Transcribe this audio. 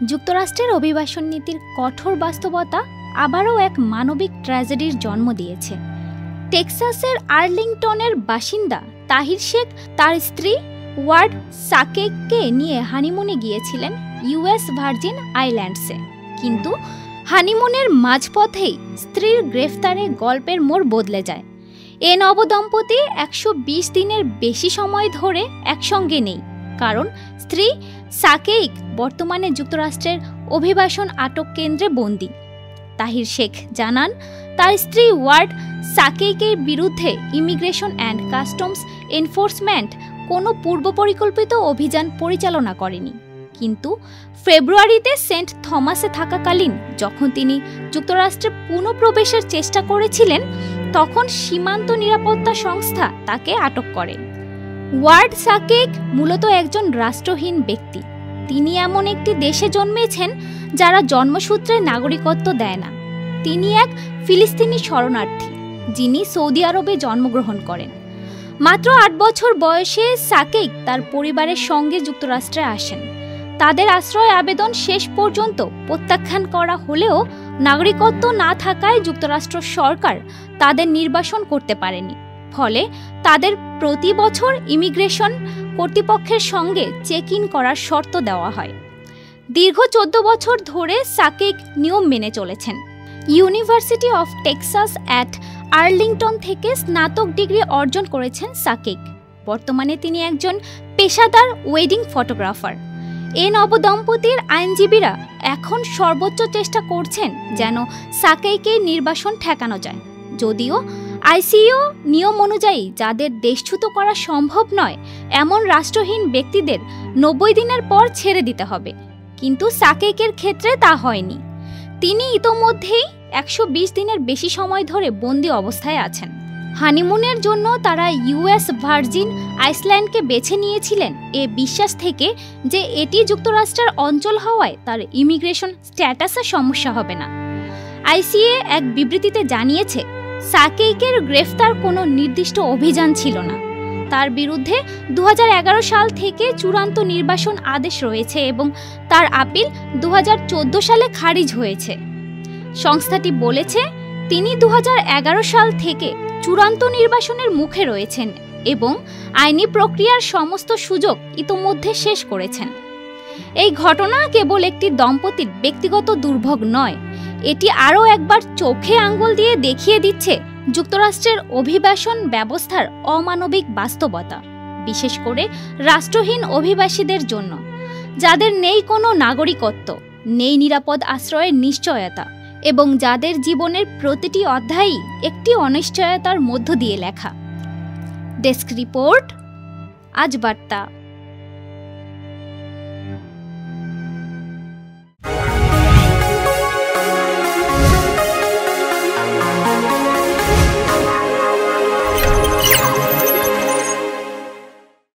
যুক্তরাষ্ট্রের অভিবাসন নীতির কঠোর বাস্তবতা আবারও এক মানবিক ট্র্যাজেডির জন্ম দিয়েছে। টেক্সাসের আর্লিংটনের বাসিন্দা তাহির শেখ তার স্ত্রী ওয়ার্ড সাকেককে নিয়ে হানিমুনে গিয়েছিলেন ইউএস ভার্জিন আইল্যান্ডসে, কিন্তু হানিমুনের মাঝপথেই স্ত্রীর গ্রেফতারে গল্পের মোড় বদলে যায়। এ নবদম্পতি ১২০ দিনের বেশি সময় ধরে একসঙ্গে নেই, কারণ স্ত্রী সাকেইক বর্তমানে যুক্তরাষ্ট্রের অভিবাসন আটক কেন্দ্রে বন্দী। তাহির শেখ জানান, তার স্ত্রী ওয়ার্ড সাকেইকের বিরুদ্ধে ইমিগ্রেশন অ্যান্ড কাস্টমস এনফোর্সমেন্ট কোনো পূর্বপরিকল্পিত অভিযান পরিচালনা করেনি, কিন্তু ফেব্রুয়ারিতে সেন্ট থমাসে থাকাকালীন যখন তিনি যুক্তরাষ্ট্রে পুনঃপ্রবেশের চেষ্টা করেছিলেন, তখন সীমান্ত নিরাপত্তা সংস্থা তাকে আটক করে। ওয়ার্ড সাকেইক মূলত একজন রাষ্ট্রহীন ব্যক্তি। তিনি এমন একটি দেশে জন্মেছেন যারা জন্মসূত্রে নাগরিকত্ব দেয় না। তিনি এক ফিলিস্তিনি শরণার্থী যিনি সৌদি আরবে জন্মগ্রহণ করেন। মাত্র ৮ বছর বয়সে সাকেইক তার পরিবারের সঙ্গে যুক্তরাষ্ট্রে আসেন। তাদের আশ্রয় আবেদন শেষ পর্যন্ত প্রত্যাখ্যান করা হলেও নাগরিকত্ব না থাকায় যুক্তরাষ্ট্র সরকার তাদের নির্বাসন করতে পারেনি। ফলে তাদের প্রতি বছর ইমিগ্রেশন কর্তৃপক্ষের সঙ্গে চেক ইন করার শর্ত দেওয়া হয়। দীর্ঘ ১৪ বছর ধরে সাকেইক নিয়ম মেনে চলেছেন। University of Texas at Arlington থেকে স্নাতক ডিগ্রি অর্জন করেছেন সাকেইক। বর্তমানে তিনি একজন পেশাদার ওয়েডিং ফটোগ্রাফার। এ নবদম্পতির আইনজীবীরা এখন সর্বোচ্চ চেষ্টা করছেন যেন সাকেইকের নির্বাসন ঠেকানো যায়। যদিও আইসিইউ নিয়ম অনুযায়ী যাদের দেশচ্যুত করা সম্ভব নয় এমন রাষ্ট্রহীন ব্যক্তিদের ৯০ দিনের পর ছেড়ে দিতে হবে, কিন্তু সাকেইকের ক্ষেত্রে তা হয়নি। তিনি ইতোমধ্যেই ১২০ দিনের বেশি সময় ধরে বন্দী অবস্থায় আছেন। হানিমুনের জন্য তারা ইউএস ভার্জিন আইল্যান্ডকে বেছে নিয়েছিলেন এ বিশ্বাস থেকে যে এটি যুক্তরাষ্ট্রের অঞ্চল হওয়ায় তার ইমিগ্রেশন স্ট্যাটাসে সমস্যা হবে না। আইসিএ এক বিবৃতিতে জানিয়েছে, সাকেইকের গ্রেফতার কোনো নির্দিষ্ট অভিযান ছিল না। তার বিরুদ্ধে ২০১১ সাল থেকে চূড়ান্ত নির্বাসন আদেশ রয়েছে এবং তার আপিল ২০১৪ সালে খারিজ হয়েছে। সংস্থাটি বলেছে, তিনি ২০১১ সাল থেকে চূড়ান্ত নির্বাসনের মুখে রয়েছেন এবং আইনি প্রক্রিয়ার সমস্ত সুযোগ ইতোমধ্যে শেষ করেছেন। এই ঘটনা কেবল একটি দম্পতির ব্যক্তিগত দুর্ভোগ নয়, এটি আরও একবার চোখে আঙ্গুল দিয়ে দেখিয়ে দিচ্ছে যুক্তরাষ্ট্রের অভিবাসন ব্যবস্থার অমানবিক বাস্তবতা, বিশেষ করে রাষ্ট্রহীন অভিবাসীদের জন্য, যাদের নেই কোনো নাগরিকত্ব, নেই নিরাপদ আশ্রয়ের নিশ্চয়তা এবং যাদের জীবনের প্রতিটি অধ্যায়ই একটি অনিশ্চয়তার মধ্য দিয়ে লেখা। ডেস্ক রিপোর্ট, আজ বার্তা।